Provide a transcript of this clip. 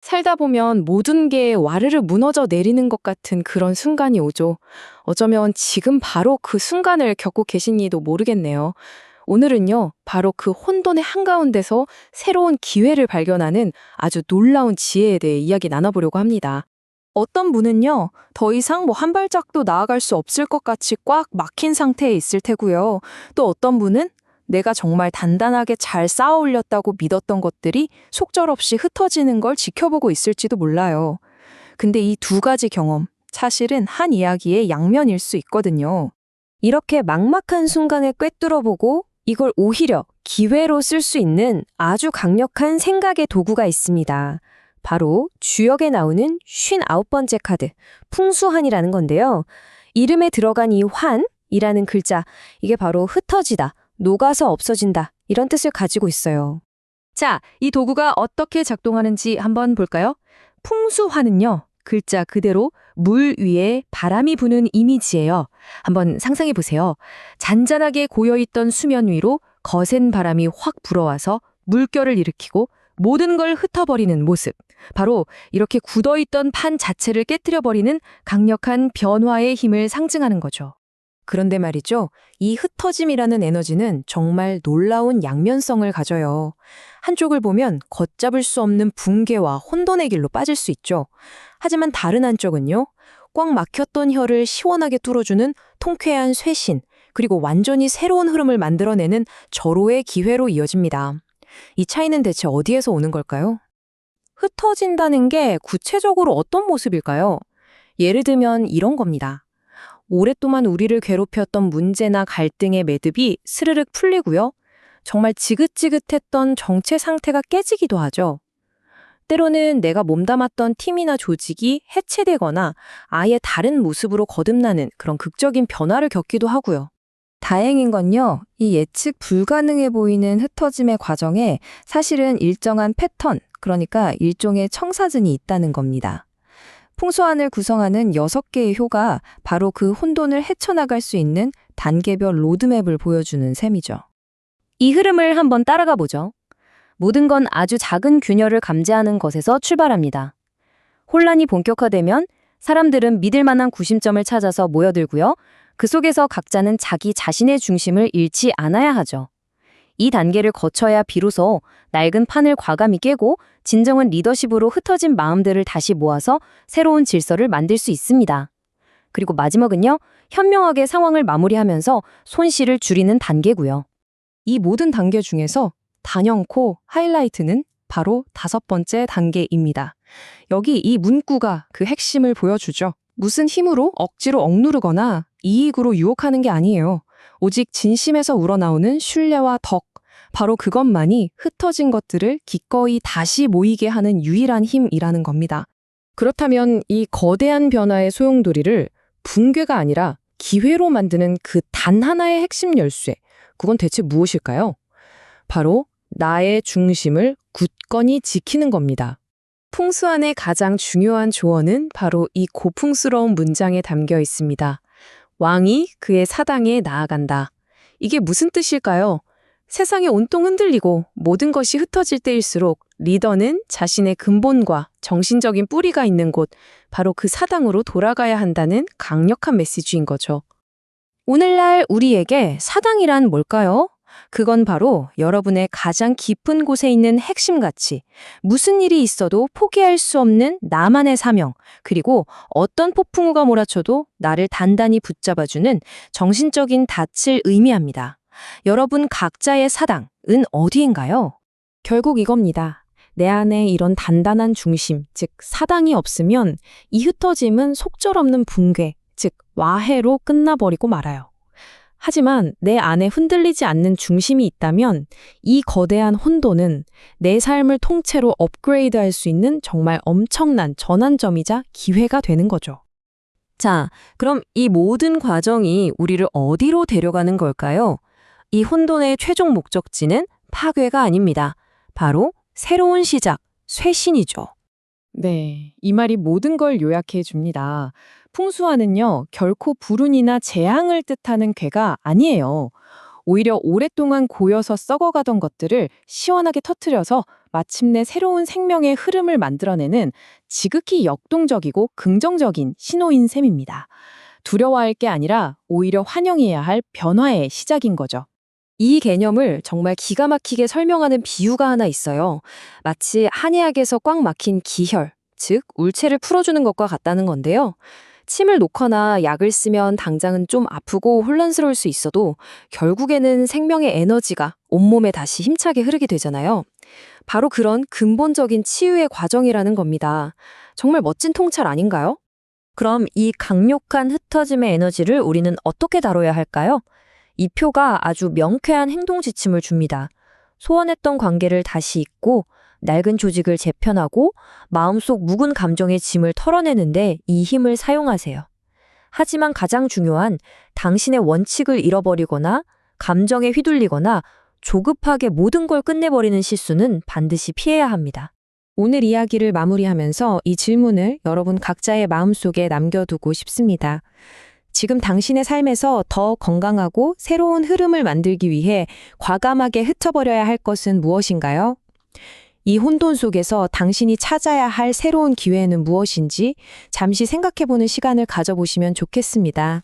살다 보면 모든 게 와르르 무너져 내리는 것 같은 그런 순간이 오죠. 어쩌면 지금 바로 그 순간을 겪고 계신지도 모르겠네요. 오늘은요, 바로 그 혼돈의 한가운데서 새로운 기회를 발견하는 아주 놀라운 지혜에 대해 이야기 나눠보려고 합니다. 어떤 분은요, 더 이상 한 발짝도 나아갈 수 없을 것 같이 꽉 막힌 상태에 있을 테고요. 또 어떤 분은 내가 정말 단단하게 잘 쌓아 올렸다고 믿었던 것들이 속절없이 흩어지는 걸 지켜보고 있을지도 몰라요. 근데 이 두 가지 경험, 사실은 한 이야기의 양면일 수 있거든요. 이렇게 막막한 순간을 꿰뚫어보고 이걸 오히려 기회로 쓸 수 있는 아주 강력한 생각의 도구가 있습니다. 바로 주역에 나오는 59번째 카드, 풍수한이라는 건데요. 이름에 들어간 이 환이라는 글자, 이게 바로 흩어지다, 녹아서 없어진다, 이런 뜻을 가지고 있어요. 자, 이 도구가 어떻게 작동하는지 한번 볼까요? 풍수환은요, 글자 그대로 물 위에 바람이 부는 이미지예요. 한번 상상해 보세요. 잔잔하게 고여있던 수면 위로 거센 바람이 확 불어와서 물결을 일으키고 모든 걸 흩어버리는 모습. 바로 이렇게 굳어있던 판 자체를 깨뜨려버리는 강력한 변화의 힘을 상징하는 거죠. 그런데 말이죠. 이 흩어짐이라는 에너지는 정말 놀라운 양면성을 가져요. 한쪽을 보면 걷잡을 수 없는 붕괴와 혼돈의 길로 빠질 수 있죠. 하지만 다른 한쪽은요. 꽉 막혔던 혀를 시원하게 뚫어주는 통쾌한 쇄신, 그리고 완전히 새로운 흐름을 만들어내는 절호의 기회로 이어집니다. 이 차이는 대체 어디에서 오는 걸까요? 흩어진다는 게 구체적으로 어떤 모습일까요? 예를 들면 이런 겁니다. 오랫동안 우리를 괴롭혔던 문제나 갈등의 매듭이 스르륵 풀리고요. 정말 지긋지긋했던 정체 상태가 깨지기도 하죠. 때로는 내가 몸담았던 팀이나 조직이 해체되거나 아예 다른 모습으로 거듭나는 그런 극적인 변화를 겪기도 하고요. 다행인 건요, 이 예측 불가능해 보이는 흩어짐의 과정에 사실은 일정한 패턴, 그러니까 일종의 청사진이 있다는 겁니다. 풍수안을 구성하는 6개의 효가 바로 그 혼돈을 헤쳐나갈 수 있는 단계별 로드맵을 보여주는 셈이죠. 이 흐름을 한번 따라가 보죠. 모든 건 아주 작은 균열을 감지하는 것에서 출발합니다. 혼란이 본격화되면 사람들은 믿을 만한 구심점을 찾아서 모여들고요. 그 속에서 각자는 자기 자신의 중심을 잃지 않아야 하죠. 이 단계를 거쳐야 비로소 낡은 판을 과감히 깨고 진정한 리더십으로 흩어진 마음들을 다시 모아서 새로운 질서를 만들 수 있습니다. 그리고 마지막은요, 현명하게 상황을 마무리하면서 손실을 줄이는 단계고요. 이 모든 단계 중에서 단연코 하이라이트는 바로 5번째 단계입니다. 여기 이 문구가 그 핵심을 보여주죠. 무슨 힘으로 억지로 억누르거나 이익으로 유혹하는 게 아니에요. 오직 진심에서 우러나오는 신뢰와 덕, 바로 그것만이 흩어진 것들을 기꺼이 다시 모이게 하는 유일한 힘이라는 겁니다. 그렇다면 이 거대한 변화의 소용돌이를 붕괴가 아니라 기회로 만드는 그 단 하나의 핵심 열쇠, 그건 대체 무엇일까요? 바로 나의 중심을 굳건히 지키는 겁니다. 풍수안의 가장 중요한 조언은 바로 이 고풍스러운 문장에 담겨 있습니다. 왕이 그의 사당에 나아간다. 이게 무슨 뜻일까요? 세상이 온통 흔들리고 모든 것이 흩어질 때일수록 리더는 자신의 근본과 정신적인 뿌리가 있는 곳, 바로 그 사당으로 돌아가야 한다는 강력한 메시지인 거죠. 오늘날 우리에게 사당이란 뭘까요? 그건 바로 여러분의 가장 깊은 곳에 있는 핵심 가치, 무슨 일이 있어도 포기할 수 없는 나만의 사명, 그리고 어떤 폭풍우가 몰아쳐도 나를 단단히 붙잡아주는 정신적인 닻을 의미합니다. 여러분 각자의 사당은 어디인가요? 결국 이겁니다. 내 안에 이런 단단한 중심, 즉 사당이 없으면 이 흩어짐은 속절없는 붕괴, 즉 와해로 끝나버리고 말아요. 하지만 내 안에 흔들리지 않는 중심이 있다면 이 거대한 혼돈은 내 삶을 통째로 업그레이드할 수 있는 정말 엄청난 전환점이자 기회가 되는 거죠. 자, 그럼 이 모든 과정이 우리를 어디로 데려가는 걸까요? 이 혼돈의 최종 목적지는 파괴가 아닙니다. 바로 새로운 시작, 쇄신이죠. 네, 이 말이 모든 걸 요약해 줍니다. 풍수화는요, 결코 불운이나 재앙을 뜻하는 괴가 아니에요. 오히려 오랫동안 고여서 썩어가던 것들을 시원하게 터트려서 마침내 새로운 생명의 흐름을 만들어내는 지극히 역동적이고 긍정적인 신호인 셈입니다. 두려워할 게 아니라 오히려 환영해야 할 변화의 시작인 거죠. 이 개념을 정말 기가 막히게 설명하는 비유가 하나 있어요. 마치 한의학에서 꽉 막힌 기혈, 즉 울체를 풀어주는 것과 같다는 건데요. 침을 놓거나 약을 쓰면 당장은 좀 아프고 혼란스러울 수 있어도 결국에는 생명의 에너지가 온몸에 다시 힘차게 흐르게 되잖아요. 바로 그런 근본적인 치유의 과정이라는 겁니다. 정말 멋진 통찰 아닌가요? 그럼 이 강력한 흩어짐의 에너지를 우리는 어떻게 다뤄야 할까요? 이 표가 아주 명쾌한 행동 지침을 줍니다. 소원했던 관계를 다시 잇고 낡은 조직을 재편하고 마음속 묵은 감정의 짐을 털어내는데 이 힘을 사용하세요. 하지만 가장 중요한 당신의 원칙을 잃어버리거나 감정에 휘둘리거나 조급하게 모든 걸 끝내버리는 실수는 반드시 피해야 합니다. 오늘 이야기를 마무리하면서 이 질문을 여러분 각자의 마음속에 남겨두고 싶습니다. 지금 당신의 삶에서 더 건강하고 새로운 흐름을 만들기 위해 과감하게 흩어버려야 할 것은 무엇인가요? 이 혼돈 속에서 당신이 찾아야 할 새로운 기회는 무엇인지 잠시 생각해보는 시간을 가져보시면 좋겠습니다.